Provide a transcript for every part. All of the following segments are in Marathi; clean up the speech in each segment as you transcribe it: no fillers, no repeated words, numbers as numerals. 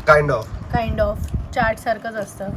काइंड ऑफ चाट सारखंच असतं.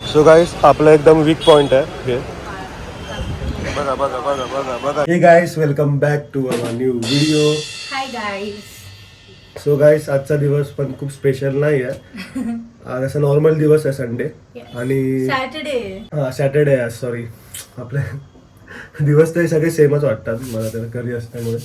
सो गाईस आपला एकदम वीक पॉइंट आहे हे. बघा बघा बघा बघा बघा. Hey guys welcome back to our new video. Hi guys. So guys आजचा दिवस पण खूप स्पेशल नाही आहे. आज असा नॉर्मल दिवस आहे संडे आणि सॅटर्डे आहे. सॉरी आपले दिवस तर सगळे सेमच वाटतात मला तर घरी असल्यामुळे.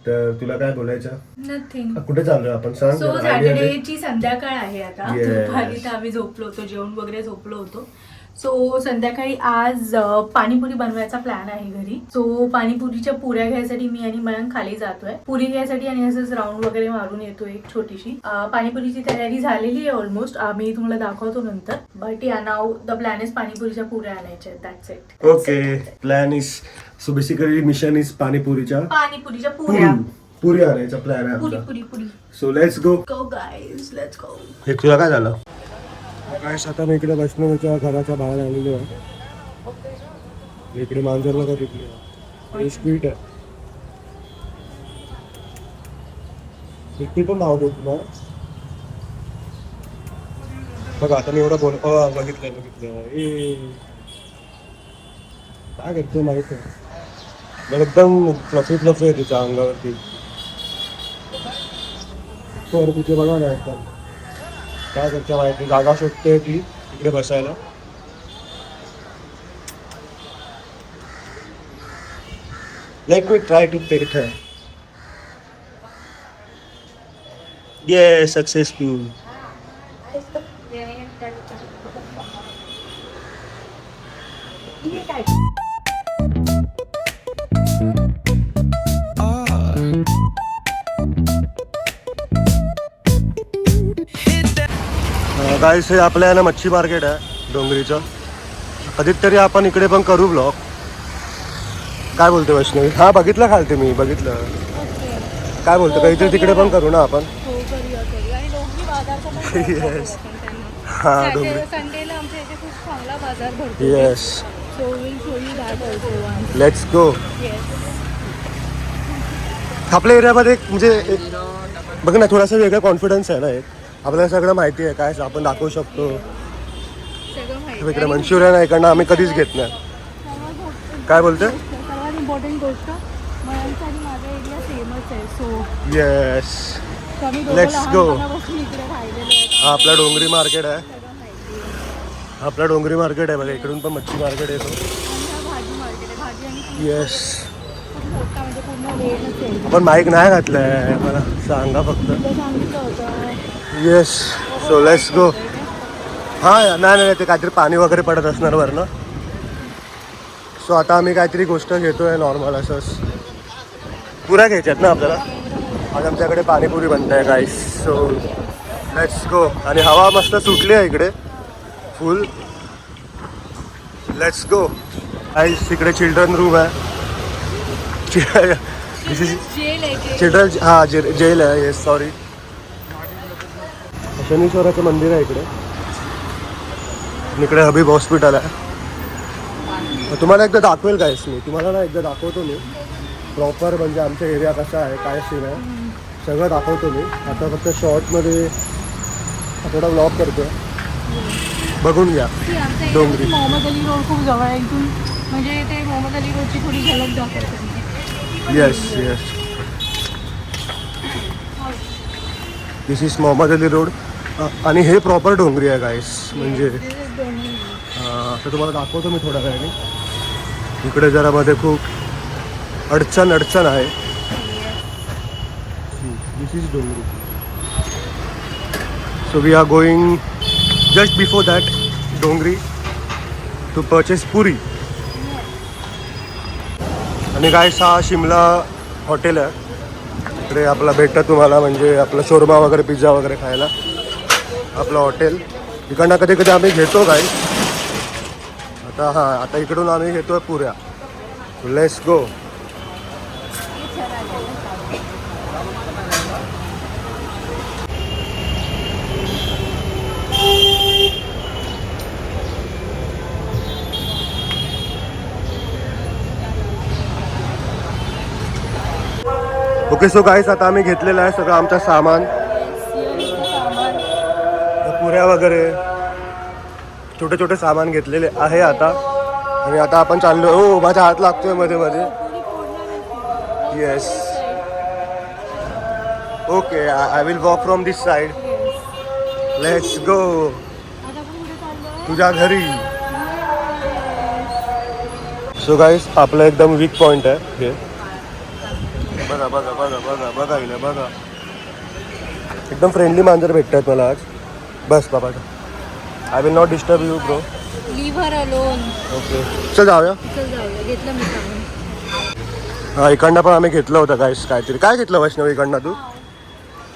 तर तुला काय बोलायचं? नथिंग. कुठे चाललोय आपण सांग. सो सॅटर्डेची संध्याकाळ आहे आता. दुपारी तर आम्ही झोपलो होतो, जेवण वगैरे झोपलो होतो. सो संध्याकाळी आज पाणीपुरी बनवायचा प्लॅन आहे घरी. सो पाणीपुरीच्या पुऱ्या घ्यायसाठी मी आणि मयंक खाली जातोय पुरी घ्यायसाठी आणि असंच राऊंड वगैरे मारून येतो एक छोटीशी. पाणीपुरीची तयारी झालेली आहे ऑलमोस्ट. आम्ही तुम्हाला दाखवतो नंतर. But yeah now the plan is पाणीपुरीच्या पुऱ्या आणायच्या. That's it. Okay plan is so basically mission is पाणीपुरीच्या पुऱ्या पुरी आणायचा प्लॅन आहे पुरी आमचा. Puri puri. So let's go. Go guys, let's go. हे तुला काय झालं? गाईस आता मी इकडे वैष्णवीच्या घराच्या बाहेर आलेलो आहे. इकडे मांजरला का तिकडे स्वीट आहे. पण नाव देऊ तुला बघा. आता मी एवढं बघितलं काय करतो माहित आहे. एकदम फ्लफी आहे तिच्या अंगावरती. तिथे बघा ना एकदम काय करते माहिती. जागा शोधते ती इकडे बसायला. लेट मी ट्राय टू पेट हर. ये सक्सेसफुल. गाईस हे आपल्या ना मच्छी मार्केट आहे डोंगरीचं. कधीतरी आपण इकडे पण करू ब्लॉग. काय बोलते वैष्णवी? हा बघितलं खालते मी बघितलं. काय बोलतो कधीतरी तिकडे पण करू ना आपण. येस हा डोंगरी. Yes let's go. आपल्या एरियामध्ये म्हणजे बघ ना थोडासा वेगळा कॉन्फिडन्स आहे ना. एक आपल्याला सगळं माहिती आहे काय आपण दाखवू शकतो. इकडे मंचुरियन आहे इकडनं आम्ही कधीच घेत नाही. काय बोलते? सर्वात इम्पॉर्टंट गोष्ट मयंकसाठी माझा एरिया फेमस आहे. So yes let's go. हा आपला डोंगरी मार्केट आहे. आपला डोंगरी मार्केट आहे बघा. इकडून पण मच्छी मार्केट येतो. येस आपण माईक नाही घातलंय मला सांगा फक्त. येस सो लेट्स गो. हां नाही ते काहीतरी पाणी वगैरे पडत असणार वरनं. सो आता आम्ही काहीतरी गोष्ट घेतोय नॉर्मल असंच. पुऱ्या घ्यायच्यात ना आपल्याला. आज आमच्याकडे पाणीपुरी बनत आहे गाईस. सो लेट्स गो. आणि हवा मस्त सुटली आहे इकडे फुल. Let's go. गाईस इकडे चिल्ड्रन रूम आहे. चिल्ड्रन हां जेल आहे. Yes sorry. शनीश्वराचं मंदिर आहे इकडे. इकडे हबीब हॉस्पिटल आहे. तुम्हाला एकदा दाखवेल गाईस मी. तुम्हाला ना एकदा दाखवतो मी प्रॉपर म्हणजे आमचा एरिया कसा आहे काय सीन आहे सगळं दाखवतो मी. आता फक्त शॉर्टमध्ये थोडा व्लॉग करतो. बघून घ्या डोंगरी. मोहम्मद अली रोड खूप जवळ आहे इथून. म्हणजे ते मोहम्मद अली रोडची थोडी झलक दाखवतो. Yes yes this is Mohammed Ali road. आणि हे प्रॉपर डोंगरी आहे गाईस. म्हणजे आता तुम्हाला दाखवतो मी थोड्या वेळाने. इकडे जरा मध्ये खूप अडचण आहे. This is Dongri. So we are going just before that Dongri to purchase puri. आणि गाईस हा शिमला हॉटेल आहे. इकडे आपला भेटतं तुम्हाला म्हणजे आपला शोरमा वगैरे पिझ्झा वगैरे खायला आपलं हॉटेल. इकडनं कधी कधी आम्ही घेतो गाईस. आता इकडून आम्ही घेतोय पुऱ्या. Let's go. Okay so guys आता आम्ही घेतलेलं आहे सगळं आमचं सामान, पुऱ्या वगैरे छोटे छोटे सामान घेतलेले आहे आता. आणि आता आपण चाललो. हो माझा हात लागतोय मध्ये मध्ये. Yes okay I will walk from this side. Let's go तुझ्या घरी. सो गाईस आपला एकदम वीक पॉइंट आहे हे. बघा बघा बघा बघा बघा इला बघा. एकदम फ्रेंडली मांजर भेटतात मला आज. बस बाबा I will not disturb you bro. Leave her alone. Okay चल जाऊया. घेतलं मी सामान. हा इकडनं पण आम्ही घेतलं होतं गाईस काहीतरी. काय घेतलं वैष्णवी इकडनं तू?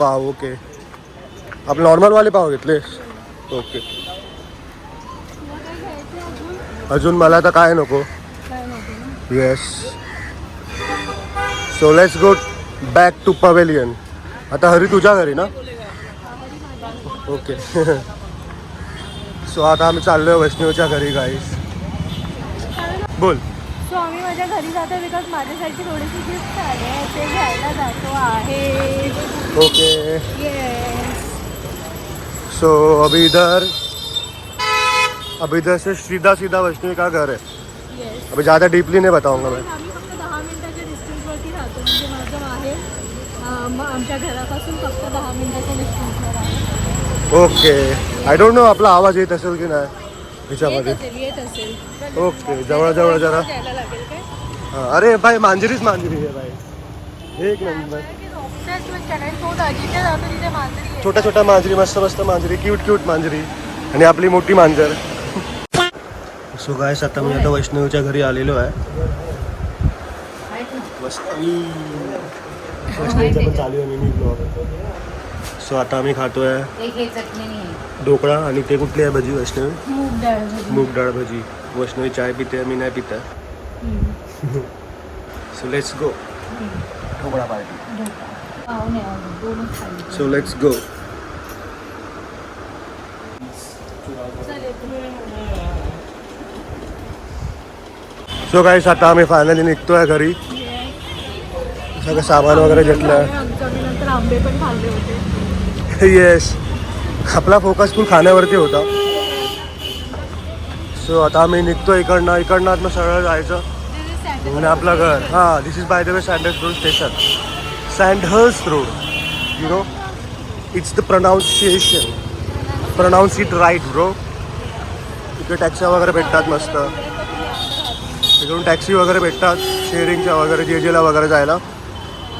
पाव. ओके आपले नॉर्मलवाले पाव घेतले. ओके अजून मला तर काय नको. Yes so let's go back to pavilion. आता हरी तुझ्या घरी ना? ओके सो आता आम्ही चाललोय वैष्णवीच्या घरी गाईस. बोल. सो आम्ही माझ्या घरी जातो बिकॉज माझ्यासाठी थोडीशी गिफ्ट आले ते घ्यायला जातो आहे. Okay yes. सो अभी इधर से सीधा सीधा वैष्णवी का घर है. येस. अभी ज़्यादा डीपली नहीं बताऊंगा मैं. आम्ही फक्त 10 मिनिटाच्या डिस्टन्सवरती राहतो. म्हणजे माझं आहे आमच्या घरापासून फक्त 10 मिनिटाच्या डिस्टन्सवर आहे. ओके आय डोंट नो आपला आवाज येत असेल की नाही ह्याच्यामध्ये. येत असेल. ओके जवळ जवळ जरा. द्यायला लागेल काय? हां अरे भाई मांजरीच मांजरी आहे भाई. एक नंबर. छोट्या छोट्या मांजरी मस्त मस्त मांजरी क्यूट क्यूट मांजरी आणि आपली मोठी मांजर. सो गाईस आता मी आता वैष्णवीच्या घरी आलेलो आहे. वैष्णवीचा पण चालू आहे मिनी ब्लॉग. सो आता आम्ही खातोय ढोकळा आणि ते कुठली आहे भजी वैष्णवी? मूग डाळ भजी. वैष्णवी चाय पिते मी नाही पिता. So let's go. Dhokla party. So let's go. So guys आता आम्ही फायनली निघतोय घरी. सगळं सामान वगैरे घेतलं. नंतर आंबे पण खाल्ले होते. येस आपला फोकस फुल खाण्यावरती होता. सो आता आम्ही निघतो इकडनं आत मग सरळ जायचं आणि आपलं घर. हां this is by the way Sandhurst road station. Sandhurst road you know it's the pronunciation. Pronounce it right bro. इकडे टॅक्सी वगैरे भेटतात मस्त. तिकडून टॅक्सी वगैरे भेटतात शेअरिंगच्या वगैरे जेजेला वगैरे जायला.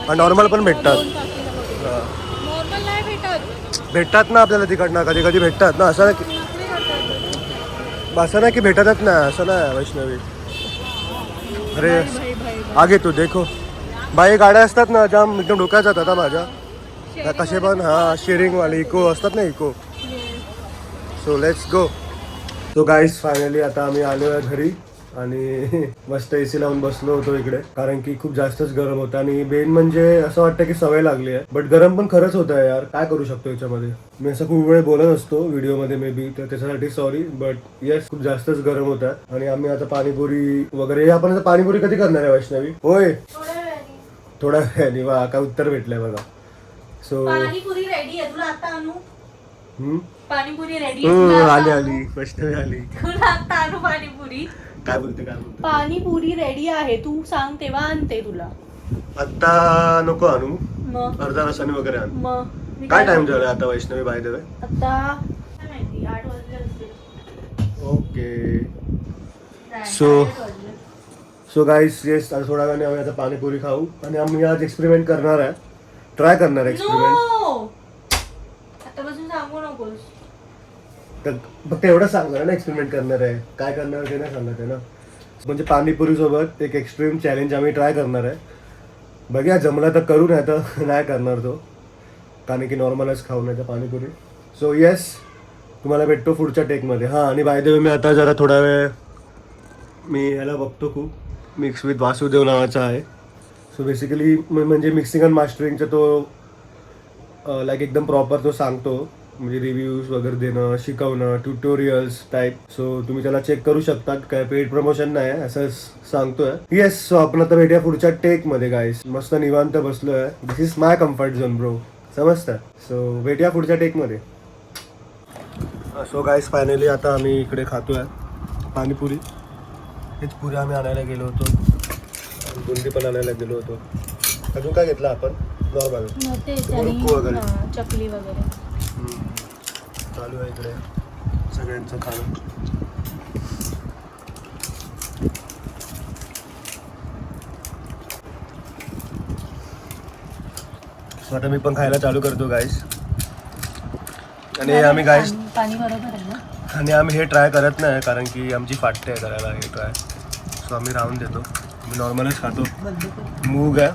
आणि नॉर्मल पण भेटतात. भेटतात ना आपल्याला तिकडनं कधी कधी भेटतात ना. असं नाही की भेटतच नाही असं नाही वैष्णवी. अरे आगे तू देखो बाई गाड्या असतात ना जाम एकदम डोक्यात जातात आता माझ्या. कसे पण हां शेअरिंगवाले इको असतात ना Eeco. So let's go. So guys finally आता आम्ही आलो आहे घरी आणि मस्त एसी लावून बसलो होतो इकडे कारण की खूप जास्तच गरम होतं. आणि मेन म्हणजे असं वाटतं की सवय लागली आहे. बट गरम पण खरंच होत आहे यार. काय करू शकतो याच्यामध्ये. मी असं खूप वेळ बोलत असतो व्हिडिओमध्ये मे बी तर त्याच्यासाठी सॉरी. बट येस खूप जास्तच गरम होत आहे. आणि आम्ही आता पाणीपुरी वगैरे. आपण आता पाणीपुरी कधी करणार आहे वैष्णवी? होय थोड्या वेळाने. वा काय उत्तर भेटलंय बघा. सो पाणीपुरी रेडी आहे. तुला आता आणू? पाणीपुरी रेडी आली वैष्णवी आली. तुला आता आणू पाणीपुरी? काय बोलते पाणीपुरी रेडी आहे. तू सांग तेव्हा आणते तुला. आता नको आणू. मग अर्धा तासाने वगैरे आणू. मग काय टाइम झालाय आता वैष्णवी बाय द वे? आता काय माहिती 8 वाजले असतील. ओके सो गाईस येस थोड्या वेळाने आम्ही आता पाणीपुरी खाऊ. आणि आम्ही आज एक्सपेरिमेंट करणार आहे. ट्राय करणार आहे एक्सपेरिमेंट. आतापासून सांगू नकोस. तर फक्त एवढं सांगणार ना एक्सपेरिमेंट करणार आहे. काय करणार ते नाही सांगत आहे ना. म्हणजे पाणीपुरी सोबत एक एक्स्ट्रीम चॅलेंज आम्ही ट्राय करणार आहे. बघूया जमला तर करू नाही तर नाही करणार तो. कारण की नॉर्मलच खाऊ नाही तर पाणीपुरी. सो येस तुम्हाला भेटतो पुढच्या टेकमध्ये. हां आणि बाय द वे मी आता जरा थोडा वेळ मी ह्याला बघतो खूप मिक्स विथ वासुदेव नावाचा आहे. सो बेसिकली म्हणजे मिक्सिंग अँड मास्टरिंगचा तो लाईक एकदम प्रॉपर तो सांगतो म्हणजे रिव्ह्यूज वगैरे देणं, शिकवणं, ट्युटोरियल्स टाईप. सो तुम्ही त्याला चेक करू शकतात. काय पेड प्रमोशन नाही असं सांगतोय. येस, सो आपण आता भेटूया पुढच्या टेक मध्ये गाईस. मस्त निवांत बसलोय. This is my comfort zone bro, समजतं. सो भेटूया पुढच्या टेक मध्ये. सो गाईस फायनली आता आम्ही इकडे खातोय पाणीपुरी. हेच पुरी आम्ही आणायला गेलो होतो, बुंदी पण आणायला गेलो होतो. अजून काय घेतलं आपण? नॉर्मल मुरकू वगैरे, चकली वगैरे चालू आहे इकडे सगळ्यांचं खाणं. सो आता मी पण खायला चालू करतो गाईस. आणि आम्ही गाईस पाणी बरोबर आहे ना. आणि आम्ही हे ट्राय करत नाही कारण की आमची फाटते आहे करायला हे ट्राय. सो आम्ही राहून देतो. मी नॉर्मलच खातो. मूग आहे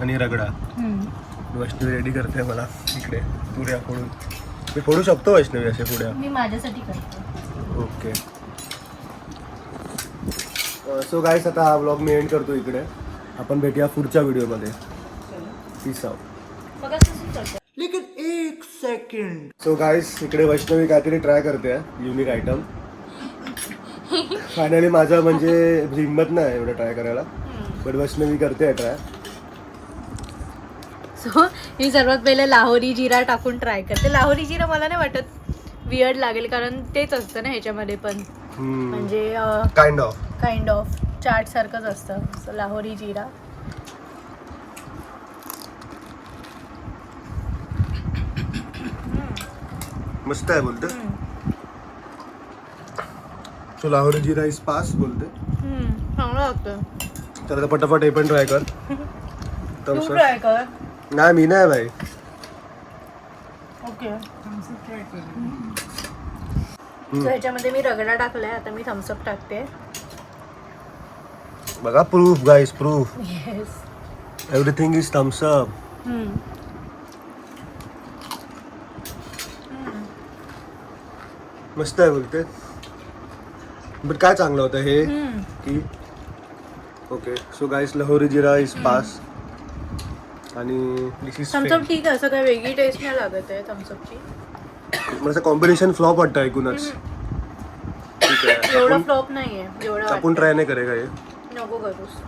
आणि रगडा. वैष्णवी रेडी करते मला इकडे पुऱ्या फोडून. मी फोडू शकतो वैष्णवी असे पुऱ्या? मी माझ्यासाठी करतो. ओके. सो गाईस आता हा व्लॉग मी एंड करतो इकडे. आपण भेटूया पुढच्या व्हिडिओमध्ये. Peace out. लेकिन एक सेकंड. सो गाईस इकडे वैष्णवी काहीतरी ट्राय करते युनिक आयटम. फायनली माझं म्हणजे हिंमत नाही एवढं ट्राय करायला, बट वैष्णवी करते ट्राय. सो मी सर्वात पहिले लाहोरी जिरा टाकून ट्राय करते. लाहोरी जिरा मला नाही वाटत वियर्ड लागेल कारण तेच असतं ना ह्याच्यामध्ये पण, म्हणजे काइंड ऑफ चाट सारखंच असतं. सो लाहोरी जिरा. मस्त आहे बोलते. So Lahori jeera is pass बोलते. चांगलं लागतं. तर आता पटापट हे पण ट्राय कर. तू ट्राय कर. नाही मी नाही भाई. ओके. सो ह्याच्यामध्ये मी रगडा टाकलाय. आता मी थम्सअप टाकते. बघा proof guys, proof. Yes. Everything is Thums Up. मस्त आहे बोलते. बट काय चांगलं होतं हे की okay. So guys Lahori jeera is pass आणि दिस इज थम्सअप ठीक आहे. असं काही वेगळी टेस्ट नाही लागत आहे थम्सअपची. मला कॉम्बिनेशन फ्लॉप वाटतं ऐकूनच. ठीक आहे एवढं फ्लॉप नाहीये जेवढं आपण ट्राय नाही करेगा हे. नको करूस.